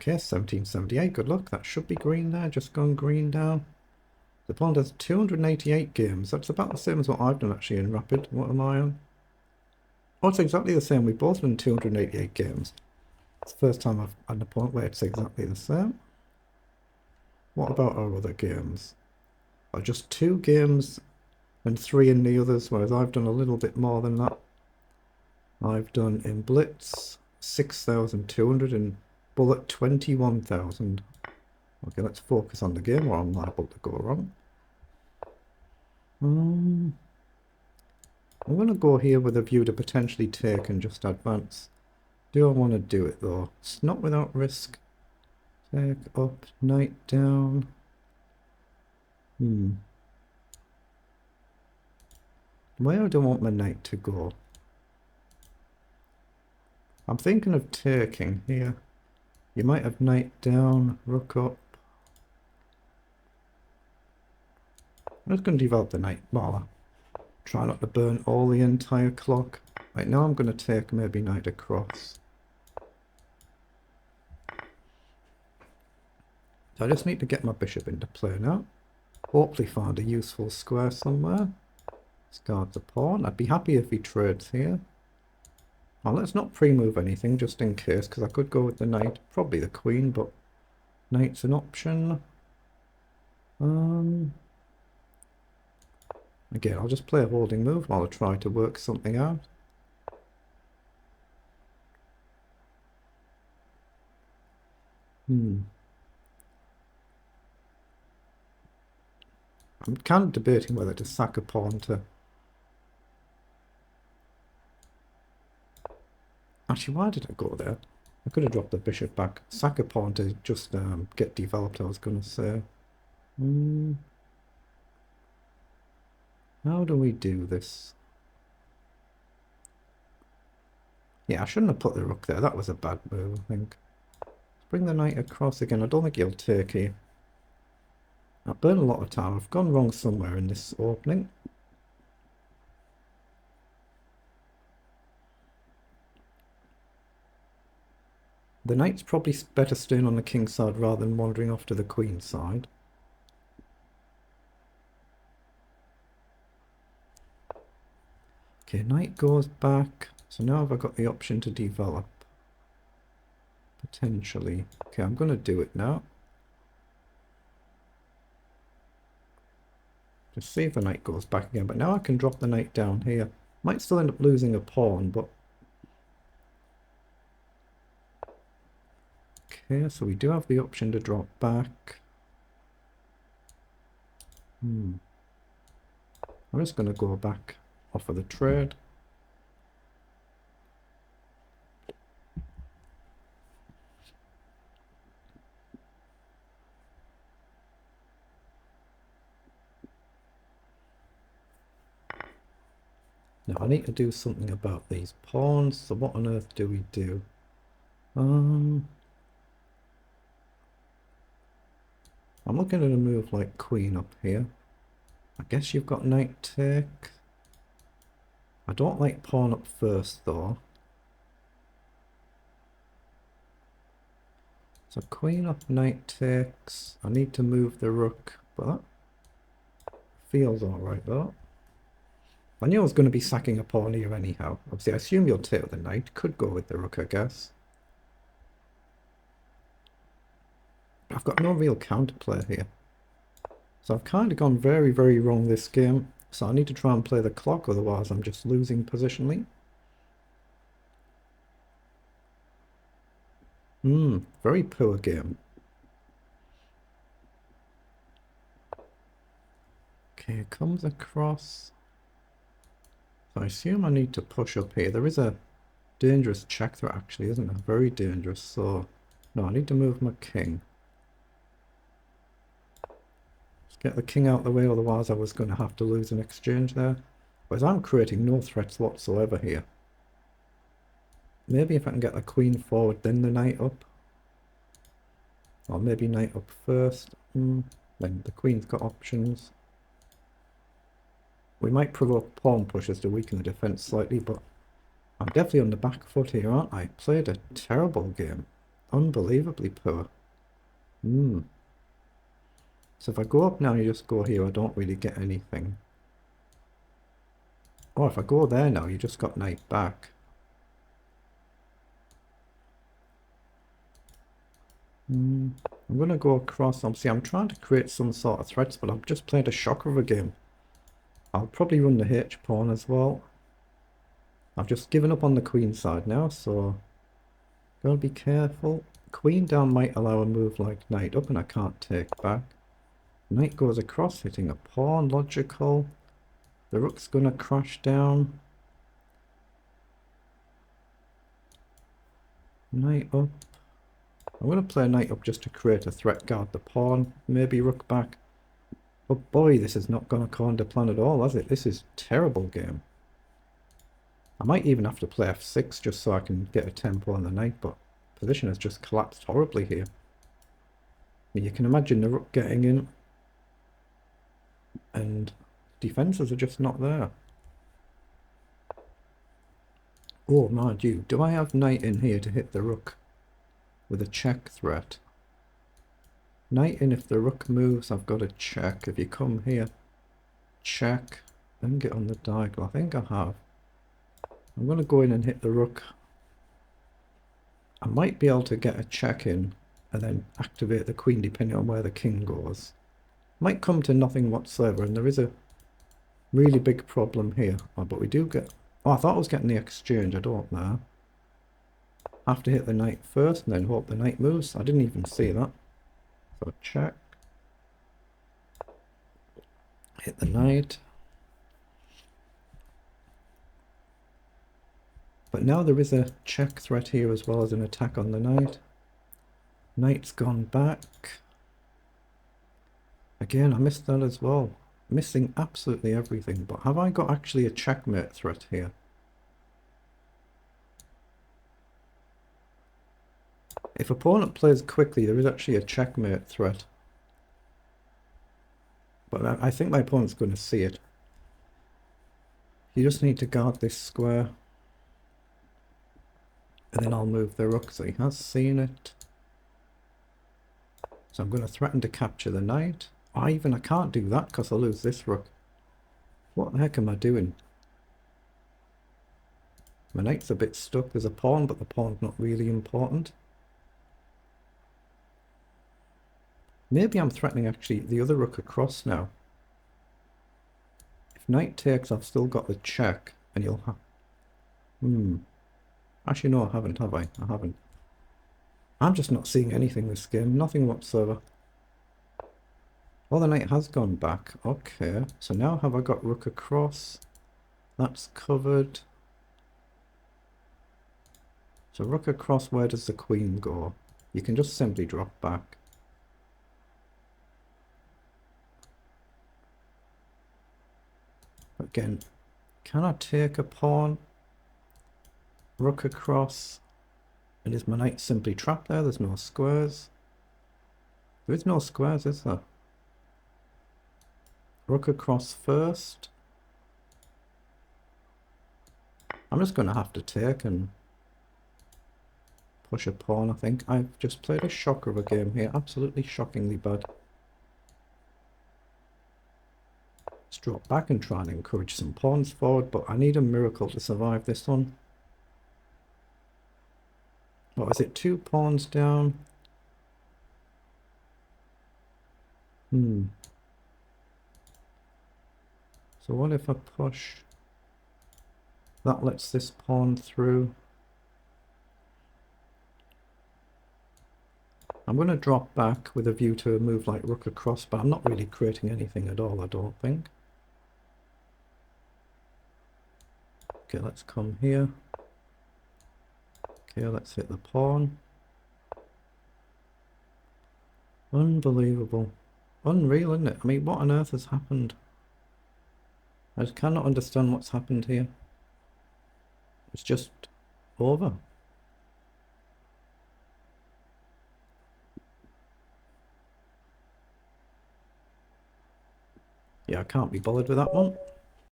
Okay, 1778, good luck. That should be green there, just gone green down. The opponent has 288 games. That's about the same as what I've done actually in Rapid. What am I on? Oh, it's exactly the same. We've both done 288 games. It's the first time I've had an opponent where it's exactly the same. What about our other games? Oh, just 2 games and 3 in the others, whereas I've done a little bit more than that. I've done in Blitz 6,200 and Bullet 21,000. Okay, let's focus on the game or I'm liable to go wrong. I'm going to go here with a view to potentially take and just advance. Do I want to do it though? It's not without risk. Take up, knight down. Where do I want my knight to go? I'm thinking of taking here. You might have knight down, rook up. I'm just going to develop the knight more. Try not to burn all the entire clock. Right now I'm going to take maybe knight across. So I just need to get my bishop into play now. Hopefully find a useful square somewhere. Discard the pawn. I'd be happy if he trades here. Well, let's not pre-move anything just in case, because I could go with the knight. Probably the queen, but knight's an option. Again, I'll just play a holding move while I try to work something out. I'm kind of debating whether to sack a pawn to... Actually, why did I go there? I could have dropped the bishop back. Sack a pawn to just get developed, I was going to say. How do we do this? Yeah, I shouldn't have put the rook there. That was a bad move, I think. Let's bring the knight across again. I don't think he'll take here. I've burned a lot of time. I've gone wrong somewhere in this opening. The knight's probably better staying on the king's side rather than wandering off to the queen's side. Okay, knight goes back. So now have I got the option to develop? Potentially. Okay, I'm going to do it now. Just see if the knight goes back again. But now I can drop the knight down here. Might still end up losing a pawn, but... Okay, so we do have the option to drop back. I'm just going to go back, offer the trade. Now I need to do something about these pawns, so what on earth do we do? I'm looking at a move like queen up here. I guess you've got knight take. I don't like pawn up first though. So queen up, knight takes. I need to move the rook, but that feels alright though. I knew I was going to be sacking a pawn here anyhow. Obviously I assume you'll take with the knight. Could go with the rook, I guess. I've got no real counterplay here. So I've kind of gone very, very wrong this game. So I need to try and play the clock, otherwise I'm just losing positionally. Very poor game. Okay, it comes across. So I assume I need to push up here. There is a dangerous check threat actually, isn't there? Very dangerous. So, no, I need to move my king. Get the king out of the way, otherwise I was going to have to lose an exchange there. Whereas I'm creating no threats whatsoever here. Maybe if I can get the queen forward, then the knight up. Or maybe knight up first. Then the queen's got options. We might provoke pawn pushes to weaken the defense slightly, but I'm definitely on the back foot here, aren't I? Played a terrible game. Unbelievably poor. Hmm. So if I go up now, you just go here, I don't really get anything. Oh, if I go there now, you just got knight back. I'm going to go across. Obviously, I'm trying to create some sort of threats, but I've just played a shocker of a game. I'll probably run the H-pawn as well. I've just given up on the queen side now, so gotta be careful. Queen down might allow a move like knight up, and I can't take back. Knight goes across, hitting a pawn, logical. The rook's gonna crash down. Knight up. I'm gonna play knight up just to create a threat, guard the pawn, maybe rook back. Oh boy, this is not gonna go under plan at all, has it? This is a terrible game. I might even have to play f6 just so I can get a tempo on the knight, but position has just collapsed horribly here. I mean, you can imagine the rook getting in, and defences are just not there. Oh, mind you, do I have knight in here to hit the rook with a check threat? Knight in, if the rook moves, I've got a check. If you come here, check, then get on the diagonal. I think I have. I'm going to go in and hit the rook. I might be able to get a check in and then activate the queen depending on where the king goes. Might come to nothing whatsoever, and there is a really big problem here. Oh, but we do get... Oh, I thought I was getting the exchange. I don't know. Have to hit the knight first and then hope the knight moves. I didn't even see that. So check. Hit the knight. But now there is a check threat here as well as an attack on the knight. Knight's gone back. Again, I missed that as well. Missing absolutely everything. But have I got actually a checkmate threat here? If opponent plays quickly, there is actually a checkmate threat. But I think my opponent's going to see it. You just need to guard this square. And then I'll move the rook, so he has seen it. So I'm going to threaten to capture the knight. I can't do that because I'll lose this rook. What the heck am I doing? My knight's a bit stuck. There's a pawn, but the pawn's not really important. Maybe I'm threatening actually the other rook across now. If knight takes, I've still got the check, and you'll have... Actually, no, I haven't, have I? I haven't. I'm just not seeing anything this game. Nothing whatsoever. Oh, the knight has gone back. Okay. So now have I got rook across? That's covered. So rook across, where does the queen go? You can just simply drop back. Again, can I take a pawn? Rook across. And is my knight simply trapped there? There's no squares. There is no squares, is there? Rook across first. I'm just going to have to take and push a pawn, I think. I've just played a shocker of a game here. Absolutely shockingly bad. Let's drop back and try and encourage some pawns forward, but I need a miracle to survive this one. What is it? 2 pawns down. So what if I push? That lets this pawn through. I'm going to drop back with a view to a move like rook across, but I'm not really creating anything at all, I don't think. Okay, let's come here. Okay, let's hit the pawn. Unbelievable. Unreal, isn't it? I mean, what on earth has happened? I just cannot understand what's happened here. It's just over. Yeah, I can't be bothered with that one.